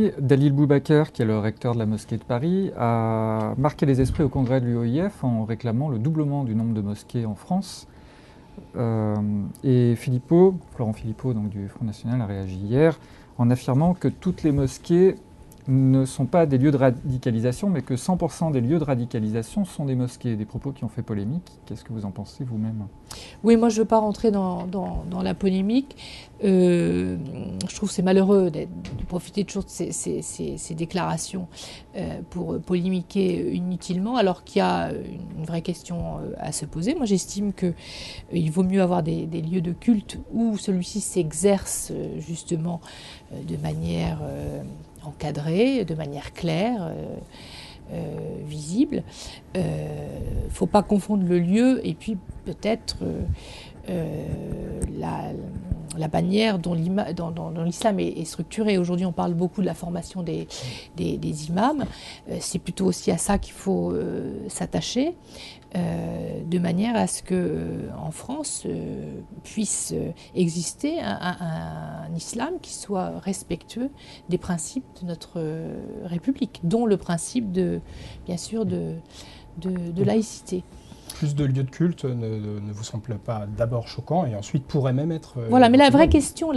Dalil Boubaker, qui est le recteur de la mosquée de Paris, a marqué les esprits au congrès de l'UOIF en réclamant le doublement du nombre de mosquées en France. Et Florent Philippot, donc du Front National, a réagi hier en affirmant que toutes les mosquées ne sont pas des lieux de radicalisation, mais que 100% des lieux de radicalisation sont des mosquées. Des propos qui ont fait polémique. Qu'est-ce que vous en pensez vous-même ? Oui, moi je ne veux pas rentrer dans la polémique. Je trouve que c'est malheureux de profiter toujours de ces déclarations pour polémiquer inutilement, alors qu'il y a une vraie question à se poser. Moi j'estime qu'il vaut mieux avoir des lieux de culte où celui-ci s'exerce justement de manière encadrée, de manière claire, visible. Il ne faut pas confondre le lieu et puis peut-être la manière dont l'islam est structuré. Aujourd'hui, on parle beaucoup de la formation des imams. C'est plutôt aussi à ça qu'il faut s'attacher, de manière à ce qu'en France puisse exister un islam qui soit respectueux des principes de notre République, dont le principe bien sûr de laïcité. Plus de lieux de culte ne vous semble pas d'abord choquant et ensuite pourrait même être... Voilà, mais la vraie question,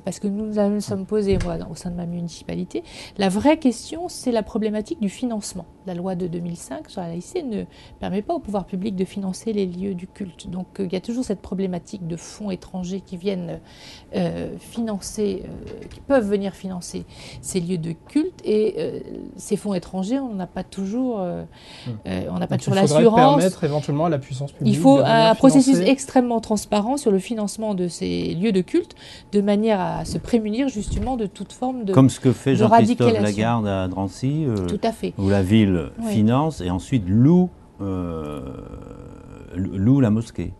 parce que nous nous sommes posés, moi, au sein de ma municipalité, la vraie question, c'est la problématique du financement. La loi de 2005 sur la laïcité ne permet pas au pouvoir public de financer les lieux du culte. Donc il y a toujours cette problématique de fonds étrangers qui viennent qui peuvent venir financer ces lieux de culte, et ces fonds étrangers, on n'a pas toujours l'assurance. Il faudrait permettre éventuellement à la puissance publique. Il faut un processus extrêmement transparent sur le financement de ces lieux de culte, de manière à se prémunir justement de toute forme de Comme ce que fait Jean-Christophe radicalisation. Lagarde à Drancy, Tout à fait. où la ville finance et ensuite loue la mosquée.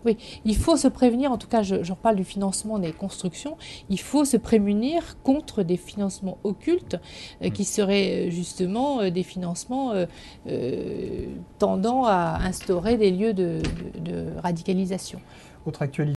Oui, il faut se prévenir, en tout cas je reparle du financement des constructions, il faut se prémunir contre des financements occultes qui seraient justement des financements tendant à instaurer des lieux de radicalisation. Autre actualité.